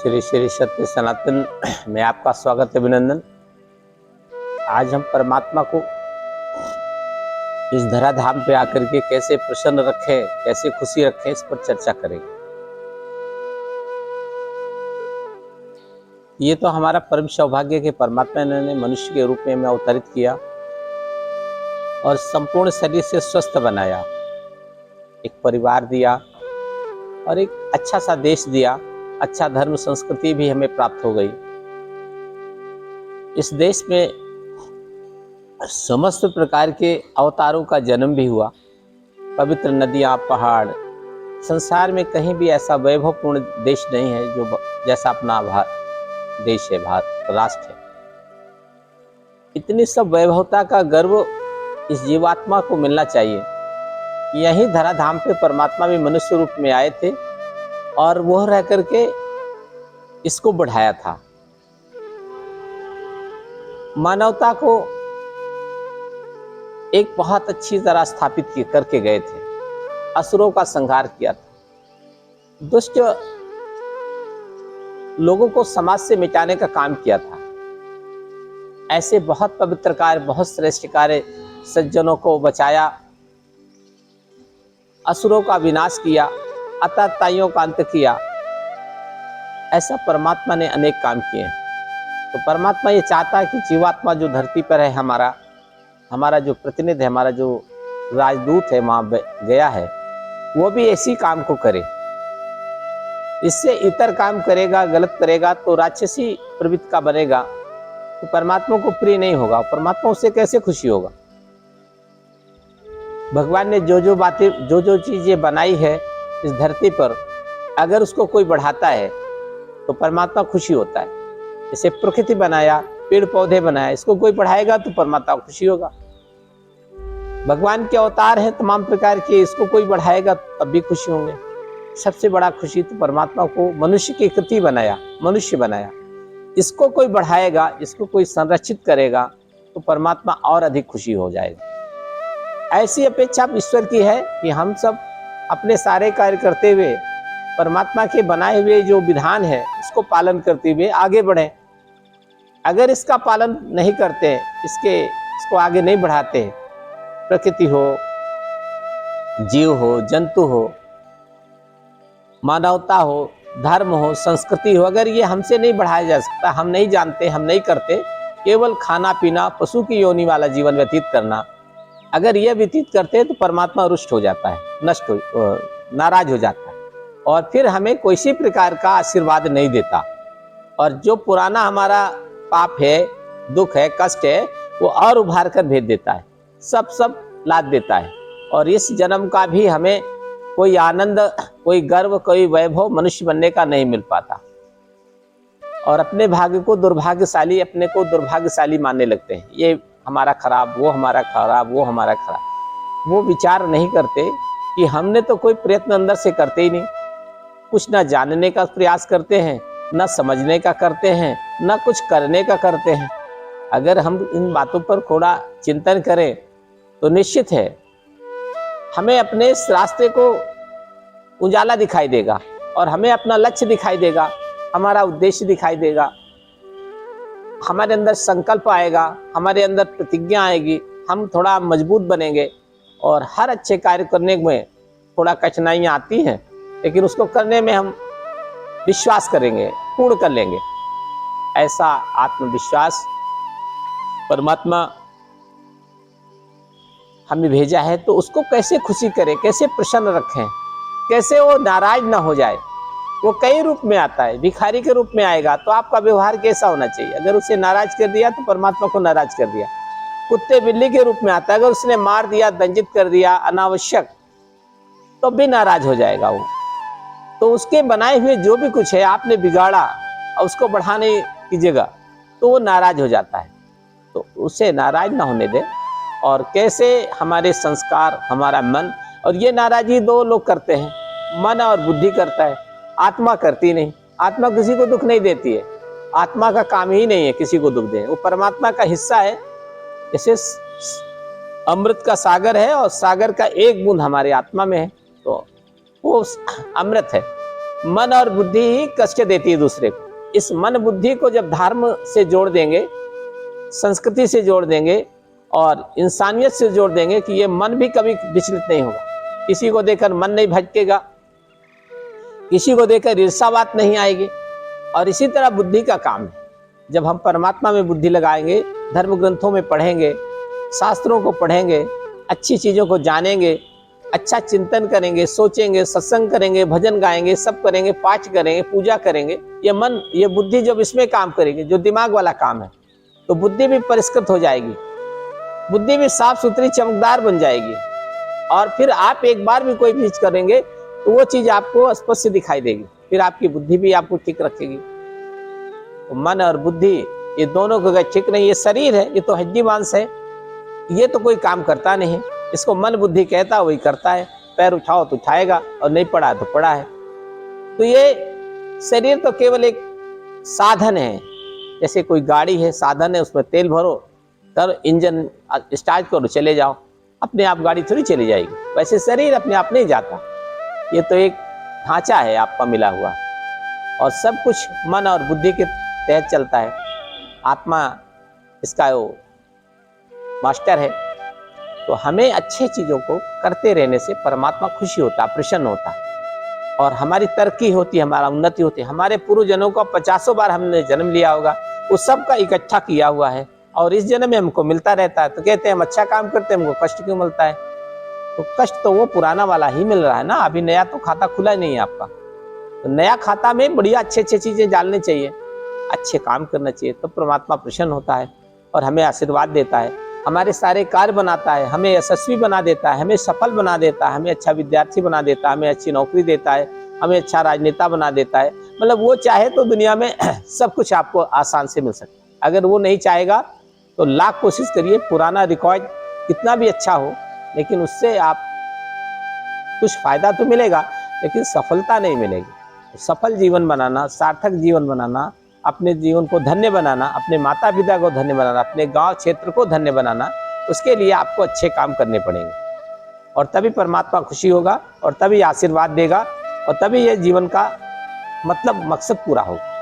श्री श्री सत्य सनातन में आपका स्वागत है, अभिनंदन। आज हम परमात्मा को इस धराधाम पे आकर के कैसे प्रसन्न रखें, कैसे खुशी रखें, इस पर चर्चा करेंगे। ये तो हमारा परम सौभाग्य कि परमात्मा ने मनुष्य के रूप में हमें अवतरित किया और संपूर्ण शरीर से स्वस्थ बनाया, एक परिवार दिया और एक अच्छा सा देश दिया, अच्छा धर्म संस्कृति भी हमें प्राप्त हो गई। इस देश में समस्त प्रकार के अवतारों का जन्म भी हुआ। पवित्र नदियाँ, पहाड़, संसार में कहीं भी ऐसा वैभवपूर्ण देश नहीं है जो जैसा अपना देश है, भारत राष्ट्र है। इतनी सब वैभवता का गर्व इस जीवात्मा को मिलना चाहिए। यही धराधाम पे परमात्मा भी मनुष्य रूप में आए थे और वह रह करके इसको बढ़ाया था। मानवता को एक बहुत अच्छी तरह स्थापित करके गए थे, असुरों का संहार किया था, दुष्ट लोगों को समाज से मिटाने का काम किया था। ऐसे बहुत पवित्र कार्य, बहुत श्रेष्ठ कार्य, सज्जनों को बचाया, असुरों का विनाश किया, अत्याचारियों का अंत किया। ऐसा परमात्मा ने अनेक काम किए हैं। तो परमात्मा ये चाहता है कि जीवात्मा जो धरती पर है, हमारा जो प्रतिनिधि है, हमारा जो राजदूत है, वहां गया है, वो भी ऐसी काम को करे। इससे इतर काम करेगा, गलत करेगा तो राक्षसी प्रवृत्ति का बनेगा, तो परमात्मा को प्रिय नहीं होगा। परमात्मा उससे कैसे खुशी होगा? भगवान ने जो जो बातें, जो जो चीजें बनाई है इस धरती पर, अगर उसको कोई बढ़ाता है तो परमात्मा खुशी होता है। जैसे प्रकृति बनाया, पेड़ पौधे बनाया, इसको कोई बढ़ाएगा तो परमात्मा खुशी होगा। भगवान के अवतार हैं तमाम प्रकार के, इसको कोई बढ़ाएगा तब भी खुशी होंगे। सबसे बड़ा खुशी तो परमात्मा को मनुष्य की कृति बनाया, मनुष्य बनाया, इसको कोई बढ़ाएगा, इसको कोई संरक्षित करेगा तो परमात्मा और अधिक खुशी हो जाएगा। ऐसी अपेक्षा ईश्वर की है कि हम सब अपने सारे कार्य करते हुए परमात्मा के बनाए हुए जो विधान है उसको पालन करते हुए आगे बढ़ें। अगर इसका पालन नहीं करते, इसको आगे नहीं बढ़ाते, प्रकृति हो, जीव हो, जंतु हो, मानवता हो, धर्म हो, संस्कृति हो, अगर ये हमसे नहीं बढ़ाया जा सकता, हम नहीं जानते, हम नहीं करते, केवल खाना पीना, पशु की योनि वाला जीवन व्यतीत करना, अगर ये व्यतीत करते हैं तो परमात्मा रुष्ट हो जाता है, नाराज हो जाता है और फिर हमें किसी प्रकार का आशीर्वाद नहीं देता। और जो पुराना हमारा पाप है, दुख है, कष्ट है, वो और उभार कर भेज देता है, सब लाद देता है। और इस जन्म का भी हमें कोई आनंद, कोई गर्व, कोई वैभव मनुष्य बनने का नहीं मिल पाता और अपने भाग्य को दुर्भाग्यशाली, अपने को दुर्भाग्यशाली मानने लगते हैं। ये हमारा खराब, वो हमारा खराब, वो हमारा खराब। वो विचार नहीं करते कि हमने तो कोई प्रयत्न अंदर से करते ही नहीं, कुछ ना जानने का प्रयास करते हैं, न समझने का करते हैं, न कुछ करने का करते हैं। अगर हम इन बातों पर थोड़ा चिंतन करें तो निश्चित है हमें अपने इस रास्ते को उजाला दिखाई देगा और हमें अपना लक्ष्य दिखाई देगा, हमारा उद्देश्य दिखाई देगा, हमारे अंदर संकल्प आएगा, हमारे अंदर प्रतिज्ञा आएगी, हम थोड़ा मजबूत बनेंगे। और हर अच्छे कार्य करने में थोड़ा कठिनाइयाँ आती हैं, लेकिन उसको करने में हम विश्वास करेंगे, पूर्ण कर लेंगे। ऐसा आत्मविश्वास परमात्मा हमें भेजा है, तो उसको कैसे खुशी करें, कैसे प्रसन्न रखें, कैसे वो नाराज ना हो जाए। वो कई रूप में आता है, भिखारी के रूप में आएगा तो आपका व्यवहार कैसा होना चाहिए? अगर उसे नाराज कर दिया तो परमात्मा को नाराज कर दिया। कुत्ते बिल्ली के रूप में आता है, अगर उसने मार दिया, दंडित कर दिया अनावश्यक, तो भी नाराज हो जाएगा वो। तो उसके बनाए हुए जो भी कुछ है आपने बिगाड़ा और उसको बढ़ाने की जगह, तो वो नाराज हो जाता है। तो उसे नाराज ना होने दे। और कैसे हमारे संस्कार, हमारा मन, और ये नाराजगी दो लोग करते हैं, मन और बुद्धि करता है, आत्मा करती नहीं। आत्मा किसी को दुख नहीं देती है, आत्मा का काम ही नहीं है किसी को दुख दे। वो परमात्मा का हिस्सा है। जैसे अमृत का सागर है और सागर का एक बूंद हमारे आत्मा में है, तो वो अमृत है। मन और बुद्धि ही कष्ट देती है दूसरे को। इस मन बुद्धि को जब धर्म से जोड़ देंगे, संस्कृति से जोड़ देंगे और इंसानियत से जोड़ देंगे कि ये मन भी कभी विचलित नहीं होगा, किसी को देखकर मन नहीं भटकेगा, किसी को देखकर ईर्ष्यावाद नहीं आएगी। और इसी तरह बुद्धि का काम है। जब हम परमात्मा में बुद्धि लगाएंगे, धर्म ग्रंथों में पढ़ेंगे, शास्त्रों को पढ़ेंगे, अच्छी चीज़ों को जानेंगे, अच्छा चिंतन करेंगे, सोचेंगे, सत्संग करेंगे, भजन गाएंगे, सब करेंगे, पाठ करेंगे, पूजा करेंगे, ये मन, ये बुद्धि जब इसमें काम करेगी, जो दिमाग वाला काम है, तो बुद्धि भी परिष्कृत हो जाएगी, बुद्धि भी साफ सुथरी चमकदार बन जाएगी। और फिर आप एक बार भी कोई चीज करेंगे तो वो चीज आपको स्पष्ट दिखाई देगी, फिर आपकी बुद्धि भी आपको ठीक रखेगी। तो मन और बुद्धि ये दोनों को अगर ठीक नहीं, ये शरीर है, ये तो हड्डी मांस है, ये तो कोई काम करता नहीं, इसको मन बुद्धि कहता है, वही करता है। पैर उठाओ तो उठाएगा और नहीं पड़ा तो पड़ा है। तो ये शरीर तो केवल एक साधन है, जैसे कोई गाड़ी है, साधन है, उसमें तेल भरो, तब इंजन स्टार्ट करो, चले जाओ, अपने आप गाड़ी थोड़ी चली जाएगी। वैसे शरीर अपने आप नहीं जाता, ये तो एक ढांचा है आपका मिला हुआ, और सब कुछ मन और बुद्धि के तहत चलता है। आत्मा इसका वो मास्टर है। तो हमें अच्छे चीज़ों को करते रहने से परमात्मा खुशी होता है, प्रसन्न होता है, और हमारी तरक्की होती है, हमारा उन्नति होती है। हमारे पूर्वजनों का 50 बार हमने जन्म लिया होगा, उस सब का इकट्ठा किया हुआ है, और इस जन्म में हमको मिलता रहता है। तो कहते हैं हम अच्छा काम करते हैं, हमको कष्ट क्यों मिलता है? तो कष्ट तो वो पुराना वाला ही मिल रहा है ना, अभी नया तो खाता खुला ही नहीं है आपका। तो नया खाता में बढ़िया अच्छे अच्छे चीज़ें डालनी चाहिए, अच्छे काम करना चाहिए, तो परमात्मा प्रसन्न होता है और हमें आशीर्वाद देता है, हमारे सारे कार्य बनाता है, हमें यशस्वी बना देता है, हमें सफल बना देता है, हमें अच्छा विद्यार्थी बना देता है, हमें अच्छी नौकरी देता है, हमें अच्छा राजनेता बना देता है। मतलब वो चाहे तो दुनिया में सब कुछ आपको आसान से मिल सकता है। अगर वो नहीं चाहेगा तो लाख कोशिश करिए, पुराना रिकॉर्ड कितना भी अच्छा हो, लेकिन उससे आप कुछ फायदा तो मिलेगा, लेकिन सफलता नहीं मिलेगी। सफल जीवन बनाना, सार्थक जीवन बनाना, अपने जीवन को धन्य बनाना, अपने माता पिता को धन्य बनाना, अपने गांव क्षेत्र को धन्य बनाना, उसके लिए आपको अच्छे काम करने पड़ेंगे, और तभी परमात्मा खुशी होगा, और तभी आशीर्वाद देगा, और तभी ये जीवन का मतलब मकसद पूरा होगा।